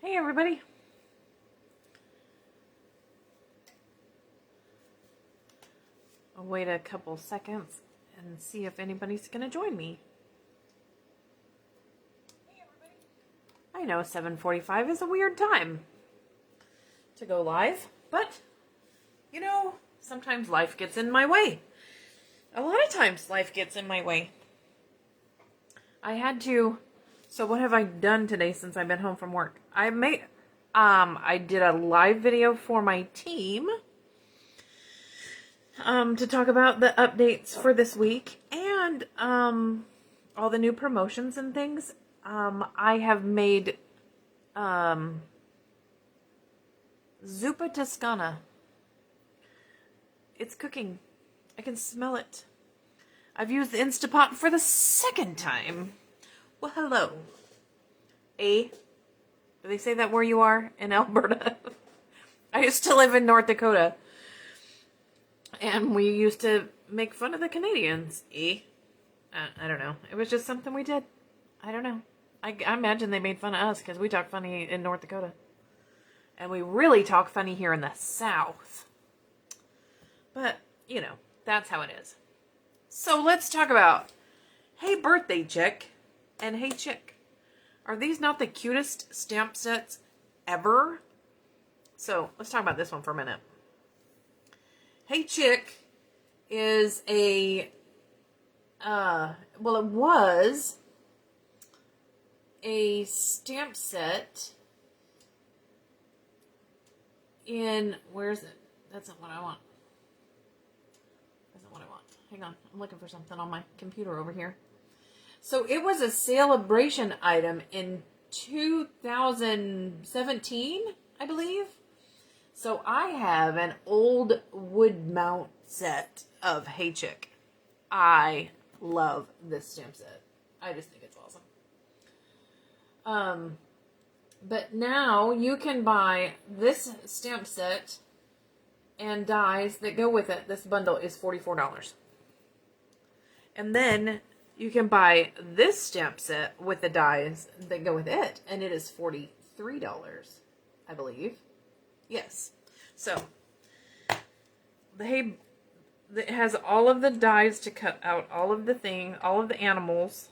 Hey everybody. I'll wait a couple seconds and see if anybody's gonna join me. Hey everybody. I know 7:45 is a weird time to go live, but you know, sometimes life gets in my way. A lot of times life gets in my way. So what have I done today since I've been home from work? I did a live video for my team to talk about the updates for this week and all the new promotions and things. I have made zuppa toscana. It's cooking. I can smell it. I've used the Instapot for the second time. Well, hello. Do they say that where you are? In Alberta? I used to live in North Dakota. And we used to make fun of the Canadians. I don't know. It was just something we did. I don't know. I imagine they made fun of us because we talk funny in North Dakota. And we really talk funny here in the South. But, you know, that's how it is. So let's talk about Hey Birthday Chick and Hey Chick. Are these not the cutest stamp sets ever? So let's talk about this one for a minute. Hey Chick is it was a stamp set in, where is it? That's not what I want. That's not what I want. Hang on, I'm looking for something on my computer over here. So it was a celebration item in 2017, I believe. So I have an old wood mount set of Hey Chick. I love this stamp set. I just think it's awesome. But now you can buy this stamp set and dies that go with it. This bundle is $44. And then you can buy this stamp set with the dies that go with it, and it is $43, I believe. Yes. So, it has all of the dies to cut out all of the animals.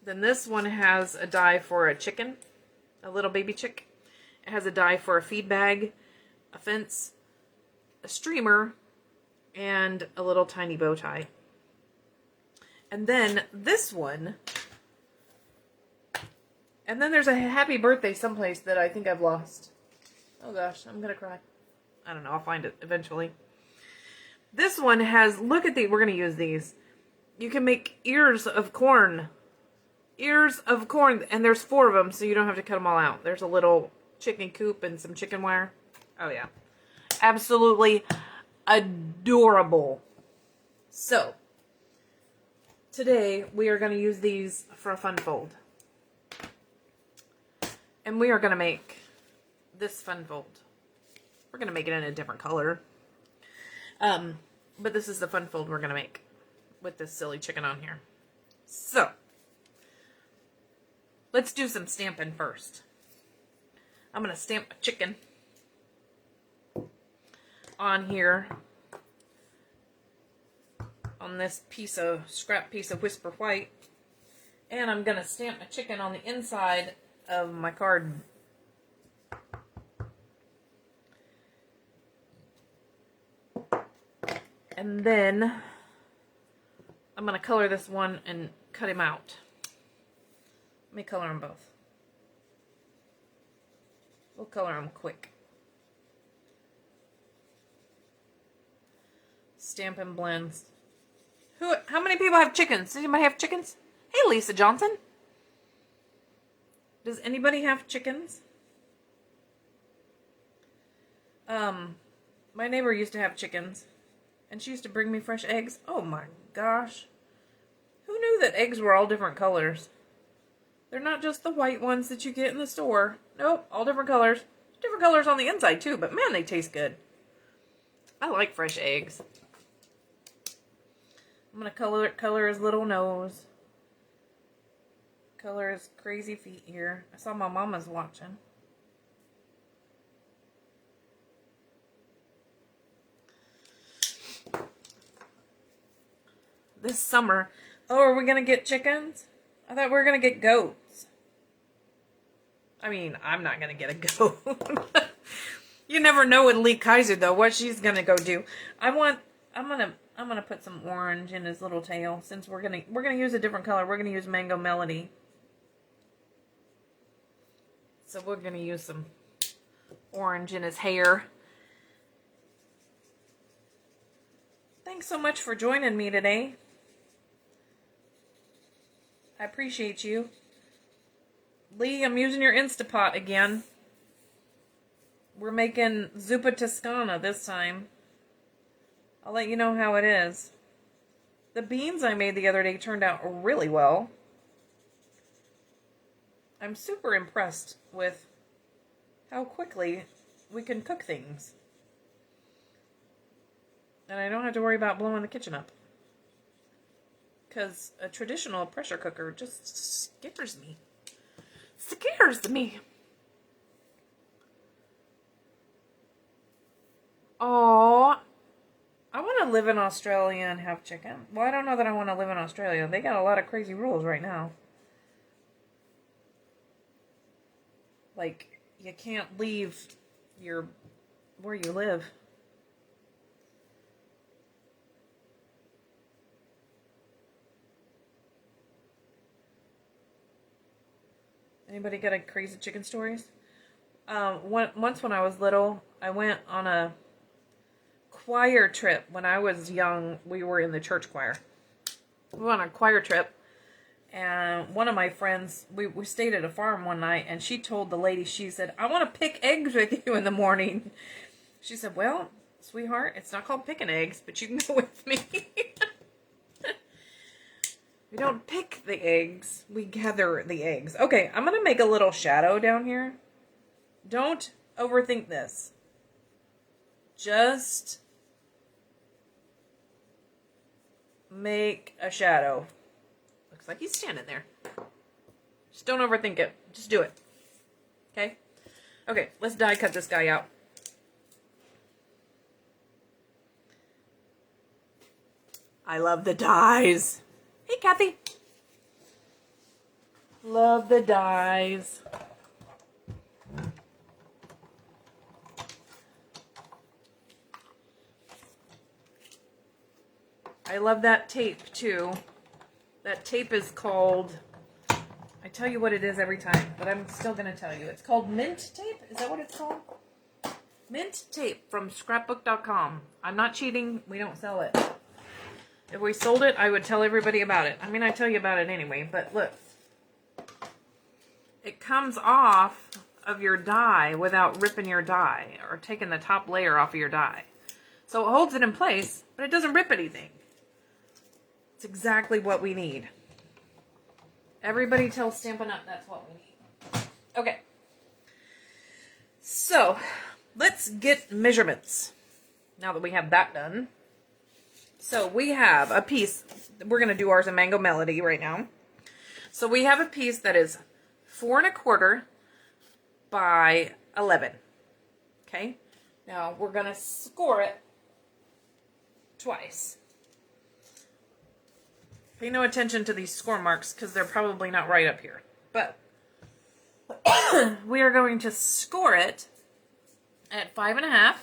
Then this one has a die for a chicken, a little baby chick. It has a die for a feed bag, a fence, a streamer, and a little tiny bow tie. And then this one, and then there's a happy birthday someplace that I think I've lost. Oh gosh, I'm gonna cry. I don't know, I'll find it eventually. This one has, look at we're gonna use these. You can make ears of corn. Ears of corn, and there's 4 of them, so you don't have to cut them all out. There's a little chicken coop and some chicken wire. Oh yeah. Absolutely adorable. So, today we are gonna use these for a fun fold. And we are gonna make this fun fold. We're going to make it in a different color. But this is the fun fold we're going to make with this silly chicken on here. So, let's do some stamping first. I'm going to stamp a chicken on here on this scrap piece of Whisper White. And I'm going to stamp a chicken on the inside of my card. And then I'm going to color this one and cut him out. Let me color them both. We'll color them quick. Stampin' Blends. How many people have chickens? Does anybody have chickens? Hey, Lisa Johnson. Does anybody have chickens? My neighbor used to have chickens. And she used to bring me fresh eggs. Oh my gosh. Who knew that eggs were all different colors? They're not just the white ones that you get in the store. Nope, all different colors. Different colors on the inside too, but man, they taste good. I like fresh eggs. I'm going to color his little nose. color is Crazy Feet here. I saw my mama's watching. This summer. Oh, are we going to get chickens? I thought we were going to get goats. I mean, I'm not going to get a goat. You never know with Lee Kaiser though what she's going to go do. I'm going to put some orange in his little tail since we're going to use a different color. We're going to use Mango Melody. So we're going to use some orange in his hair. Thanks so much for joining me today. I appreciate you. Lee, I'm using your Instapot again. We're making Zuppa Toscana this time. I'll let you know how it is. The beans I made the other day turned out really well. I'm super impressed with how quickly we can cook things. And I don't have to worry about blowing the kitchen up. Because a traditional pressure cooker just scares me. Scares me. Oh, I want to live in Australia and have chicken. Well, I don't know that I want to live in Australia. They got a lot of crazy rules right now. Like, you can't leave where you live. Anybody got a crazy chicken stories? Once when I was little, I went on a choir trip. When I was young, we were in the church choir. We went on a choir trip, and one of my friends, we stayed at a farm one night, and she told the lady, she said, I want to pick eggs with you in the morning. She said, well, sweetheart, it's not called picking eggs, but you can go with me. We don't pick the eggs, we gather the eggs. Okay, I'm going to make a little shadow down here. Don't overthink this. Just make a shadow. Looks like he's standing there. Just don't overthink it. Just do it. Okay? Okay, let's die cut this guy out. I love the dies. Hey, Kathy. Love the dies. I love that tape, too. That tape is called... I tell you what it is every time, but I'm still going to tell you. It's called mint tape? Is that what it's called? Mint tape from scrapbook.com. I'm not cheating. We don't sell it. If we sold it, I would tell everybody about it. I mean, I tell you about it anyway, but look. It comes off of your die without ripping your die or taking the top layer off of your die. So it holds it in place, but it doesn't rip anything. It's exactly what we need. Everybody tells Stampin' UP that's what we need. Okay. So, let's get measurements. Now that we have that done. So we have a piece, we're going to do ours in Mango Melody right now. So we have a piece that is 4 1/4 by 11. Okay. Now we're going to score it twice. Pay no attention to these score marks because they're probably not right up here. But we are going to score it at 5 1/2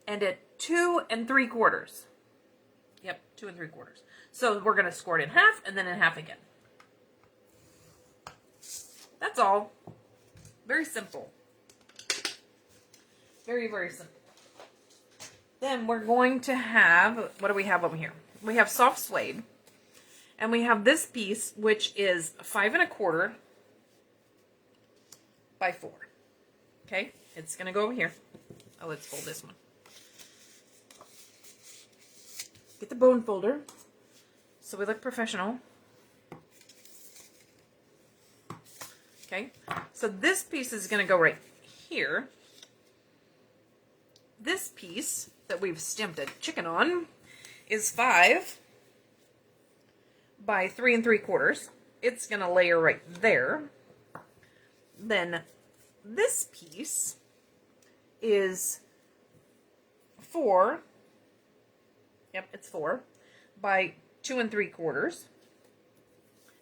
and at 2 3/4. Yep, 2 3/4. So we're going to score it in half and then in half again. That's all. Very simple. Very, very simple. Then we're going to have, what do we have over here? We have soft suede. And we have this piece, which is 5 1/4 by 4. Okay, it's going to go over here. Oh, let's fold this one. Get the bone folder so we look professional. Okay, so this piece is going to go right here. This piece that we've stamped a chicken on is 5 by 3 3/4. it's going to layer right there. Then this piece is 4, yep, it's 4 by 2 3/4.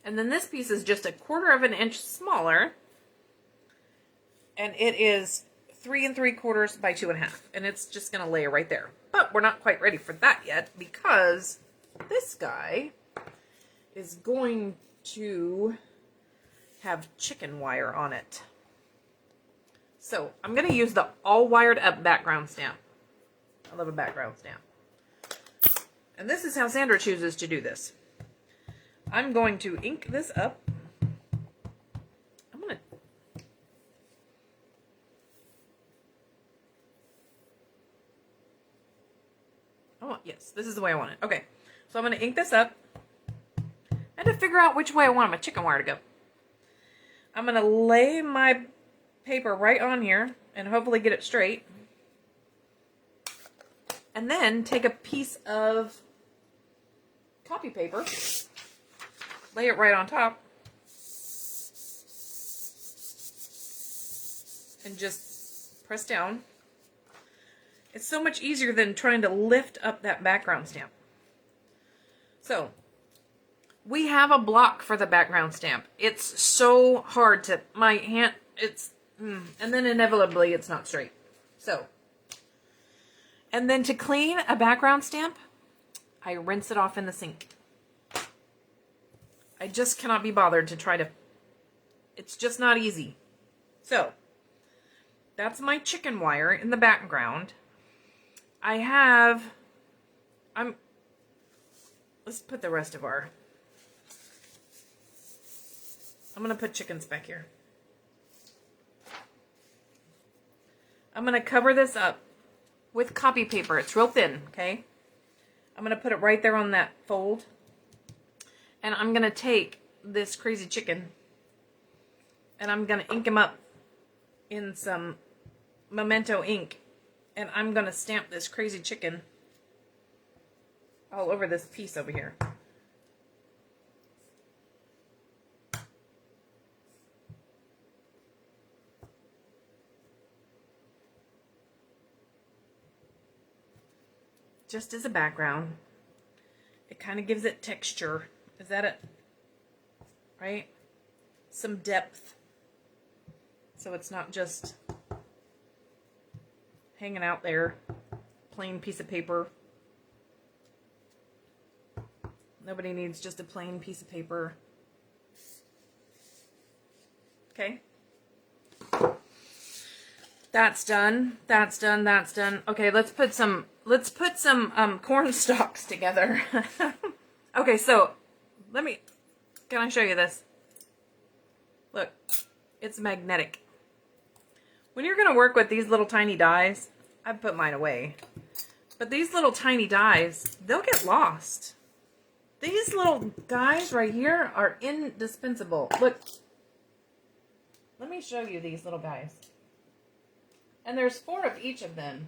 And then this piece is just 1/4 of an inch smaller, and it is 3 3/4 by 2 1/2, and it's just going to layer right there. But we're not quite ready for that yet, because this guy is going to have chicken wire on it. So I'm going to use the all wired up background stamp. I love a background stamp. And this is how Sandra chooses to do this. I'm going to ink this up. Yes, this is the way I want it. Okay, so I'm going to ink this up. I had to figure out which way I want my chicken wire to go. I'm going to lay my paper right on here and hopefully get it straight. And then take a piece of copy paper, lay it right on top, and just press down. It's so much easier than trying to lift up that background stamp. So, we have a block for the background stamp. It's so hard to, my hand, and then inevitably it's not straight. So, and then to clean a background stamp, I rinse it off in the sink. I just cannot be bothered to try to, it's just not easy. So, that's my chicken wire in the background. Let's put the rest of I'm going to put chickens back here. I'm going to cover this up with copy paper. It's real thin, okay? I'm going to put it right there on that fold. And I'm going to take this crazy chicken and I'm going to ink him up in some Memento ink. And I'm going to stamp this crazy chicken all over this piece over here. Just as a background. It kind of gives it texture. Is that it? Right? Some depth. So it's not just hanging out there, plain piece of paper. Nobody needs just a plain piece of paper. Okay. That's done. That's done. That's done. Okay, let's put some corn stalks together. Okay, so can I show you this? Look, it's magnetic. When you're going to work with these little tiny dies, I've put mine away, but these little tiny dies, they'll get lost. These little guys right here are indispensable. Look, let me show you these little guys. And there's 4 of each of them.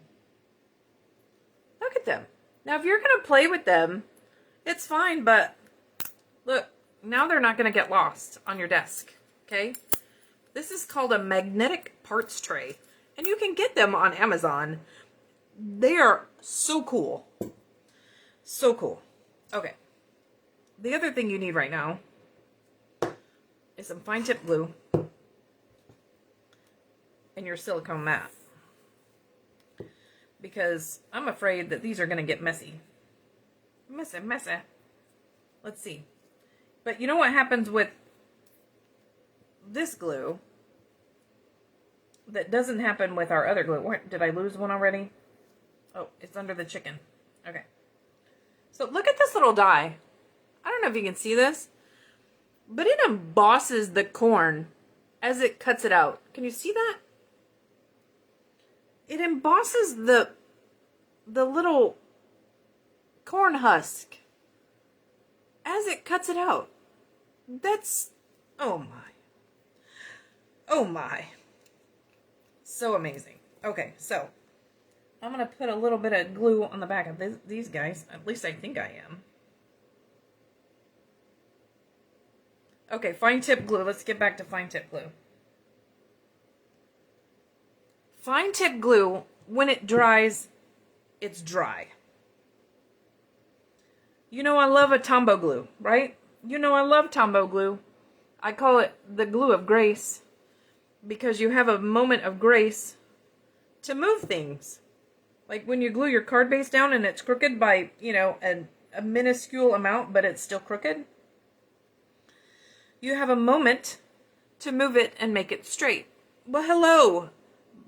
Look at them. Now, if you're going to play with them, it's fine, but look, now they're not going to get lost on your desk, okay? This is called a magnetic parts tray, and you can get them on Amazon. They are so cool. So cool. Okay. The other thing you need right now is some fine tip glue and your silicone mat. Because I'm afraid that these are going to get messy. Messy. Let's see. But you know what happens with this glue that doesn't happen with our other glue? Did I lose one already? Oh, it's under the chicken. Okay. So look at this little die. I don't know if you can see this, but it embosses the corn as it cuts it out. Can you see that? It embosses the little corn husk as it cuts it out. That's, oh my. Oh my. So amazing. Okay, so I'm going to put a little bit of glue on the back of these guys. At least I think I am. Okay, fine tip glue. Let's get back to fine tip glue. Fine tip glue, when it dries, it's dry. You know I love a Tombow glue, right? You know I love Tombow glue. I call it the glue of grace because you have a moment of grace to move things. Like when you glue your card base down and it's crooked by, you know, a minuscule amount, but it's still crooked. You have a moment to move it and make it straight. Well, hello,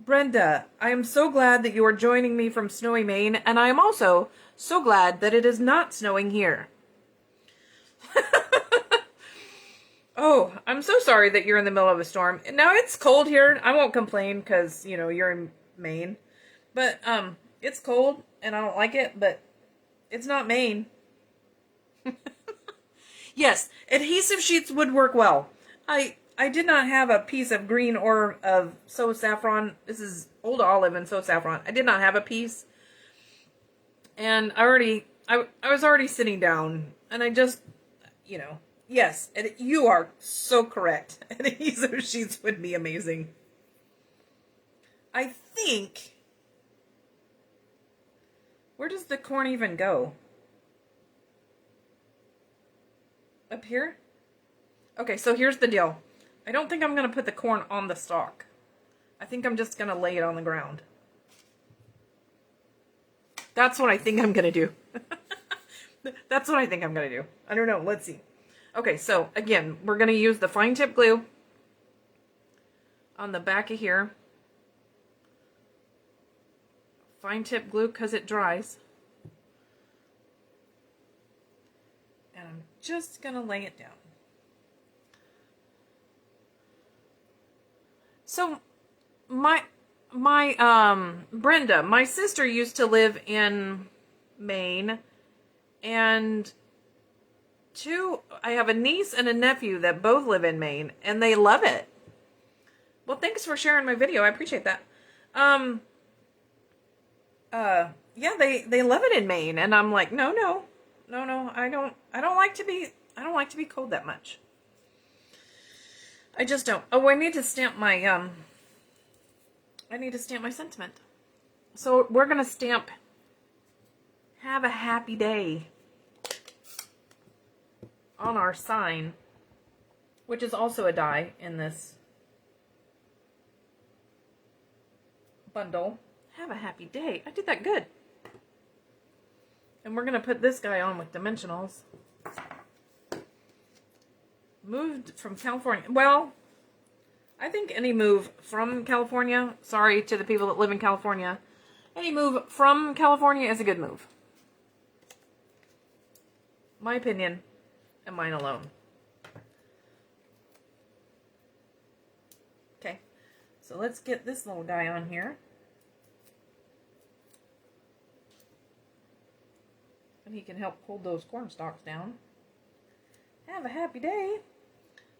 Brenda. I am so glad that you are joining me from snowy Maine, and I am also so glad that it is not snowing here. Oh, I'm so sorry that you're in the middle of a storm. Now, it's cold here. I won't complain because, you know, you're in Maine. But, it's cold, and I don't like it, but it's not Maine. Yes, adhesive sheets would work well. I did not have a piece of green or of So Saffron. This is Old Olive and So Saffron. I did not have a piece. And I was already sitting down, and I just, you know, yes, you are so correct. Adhesive sheets would be amazing. I think, where does the corn even go? Up here? Okay, so here's the deal. I don't think I'm going to put the corn on the stalk. I think I'm just going to lay it on the ground. That's what I think I'm going to do. That's what I think I'm going to do. I don't know. Let's see. Okay, so again, we're going to use the fine tip glue on the back of here. Fine tip glue because it dries. And I'm just going to lay it down. So Brenda, my sister used to live in Maine, and I have a niece and a nephew that both live in Maine, and they love it. Well, thanks for sharing my video. I appreciate that. Yeah, they love it in Maine, and I'm like, no, I don't like to be cold that much. I just don't. Oh, I need to stamp my sentiment. So we're gonna stamp "Have a happy day" on our sign, which is also a die in this bundle. Have a happy day. I did that good. And we're gonna put this guy on with dimensionals. Moved from California. Well, I think any move from California, sorry to the people that live in California, any move from California is a good move. My opinion, and mine alone. Okay, so let's get this little guy on here. And he can help hold those corn stalks down. Have a happy day.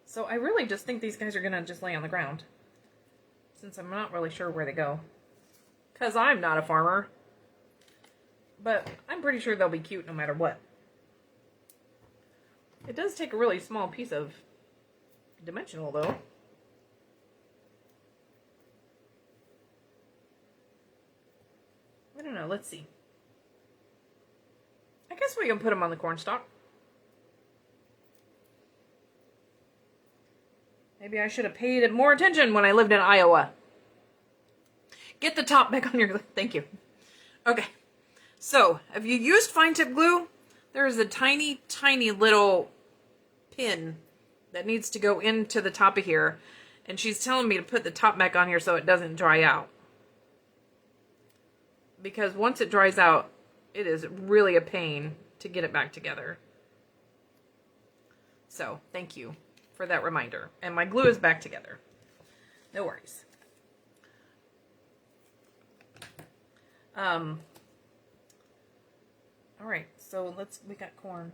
So I really just think these guys are going to just lay on the ground, since I'm not really sure where they go. Because I'm not a farmer. But I'm pretty sure they'll be cute no matter what. It does take a really small piece of dimensional, though. I don't know. Let's see. I guess we can put them on the cornstalk. Maybe I should have paid more attention when I lived in Iowa. Get the top back on your... Thank you. Okay. So, if you used fine tip glue, there is a tiny, tiny little pin that needs to go into the top of here. And she's telling me to put the top back on here so it doesn't dry out. Because once it dries out, it is really a pain to get it back together. So, thank you for that reminder. And my glue is back together. No worries. All right, so we got corn.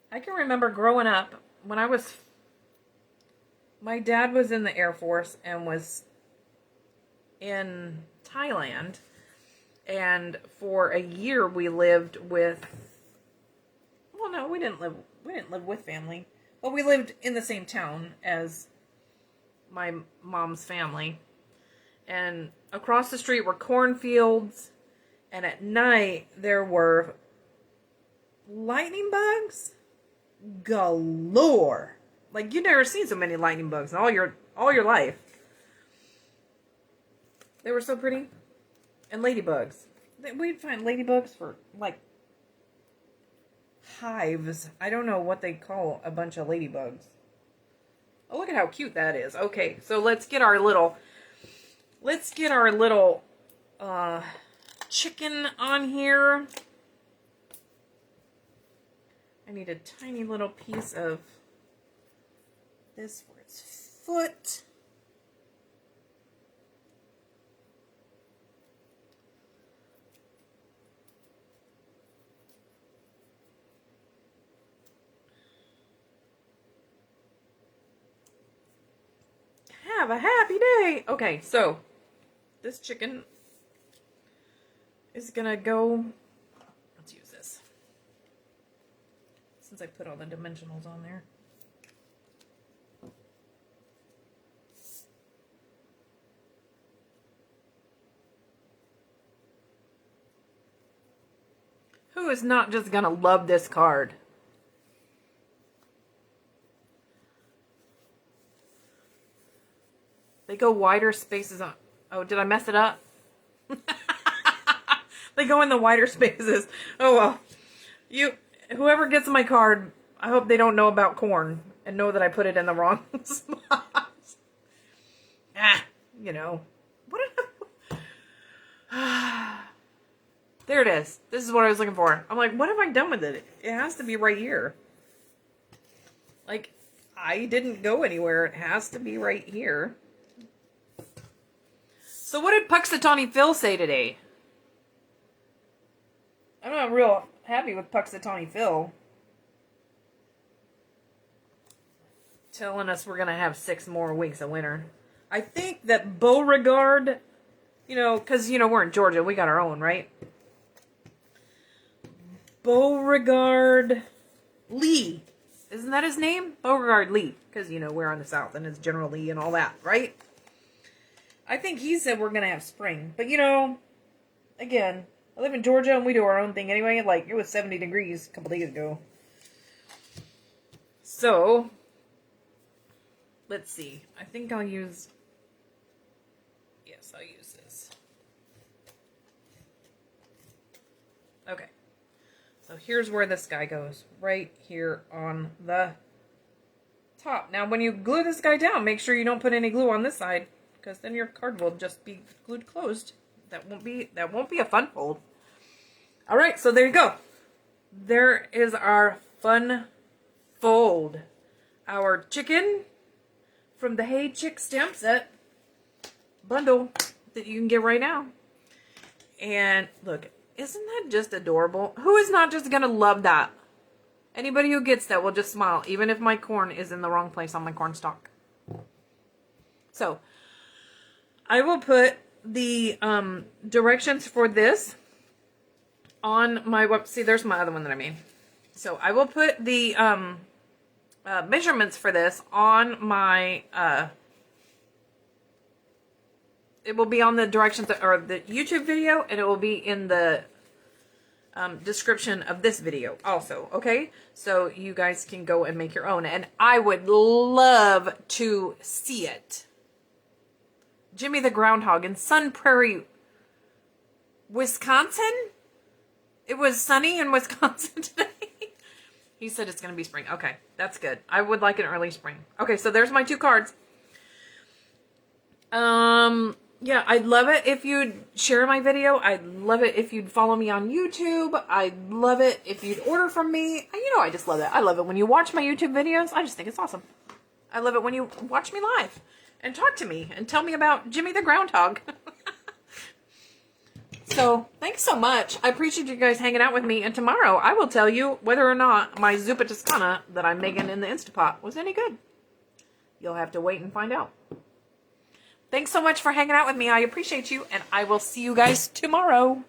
I can remember growing up when my dad was in the Air Force and was in Thailand, and for a year we lived with, well, no, we didn't live with family. Well, we lived in the same town as my mom's family. And across the street were cornfields. And at night, there were lightning bugs galore. Like, you've never seen so many lightning bugs in all your life. They were so pretty. And ladybugs. We'd find ladybugs for, like, hives. I don't know what they call a bunch of ladybugs. Oh, look at how cute that is. Okay, so let's get our little chicken on here. I need a tiny little piece of this for its foot. Have a happy day. Okay, so this chicken is gonna go. Let's use this since I put all the dimensionals on there. Who is not just gonna love this card? They go wider spaces on. Oh, did I mess it up? They go in the wider spaces. Oh well. Whoever gets my card, I hope they don't know about corn and know that I put it in the wrong spot. You know. There it is. This is what I was looking for. I'm like, what have I done with it? It has to be right here. Like, I didn't go anywhere. It has to be right here. So what did Puxatawny Phil say today? I'm not real happy with Puxatawny Phil. Telling us we're going to have 6 more weeks of winter. I think that Beauregard, because, we're in Georgia. We got our own, right? Beauregard Lee. Isn't that his name? Beauregard Lee. Because, we're on the South and it's General Lee and all that, right? I think he said we're going to have spring. But, again, I live in Georgia and we do our own thing anyway. Like, it was 70 degrees a couple days ago. So, let's see. I think I'll use... Yes, I'll use this. Okay. So, here's where this guy goes. Right here on the top. Now, when you glue this guy down, make sure you don't put any glue on this side. Because then your card will just be glued closed. That won't be a fun fold. All right, so there you go. There is our fun fold. Our chicken from the Hey Chick stamp set bundle that you can get right now. And look, isn't that just adorable? Who is not just gonna love that? Anybody who gets that will just smile, even if my corn is in the wrong place on my corn stalk. So, I will put the directions for this on my web. See, there's my other one that I made. So I will put the measurements for this on my. It will be on the directions or the YouTube video, and it will be in the description of this video also. Okay, so you guys can go and make your own, and I would love to see it. Jimmy the Groundhog in Sun Prairie, Wisconsin? It was sunny in Wisconsin today. He said it's going to be spring. Okay, that's good. I would like an early spring. Okay, so there's my 2 cards. Yeah, I'd love it if you'd share my video. I'd love it if you'd follow me on YouTube. I'd love it if you'd order from me. I just love it. I love it when you watch my YouTube videos. I just think it's awesome. I love it when you watch me live. And talk to me and tell me about Jimmy the Groundhog. So, thanks so much. I appreciate you guys hanging out with me. And tomorrow, I will tell you whether or not my Zuppa Toscana that I'm making in the Instapot was any good. You'll have to wait and find out. Thanks so much for hanging out with me. I appreciate you. And I will see you guys tomorrow.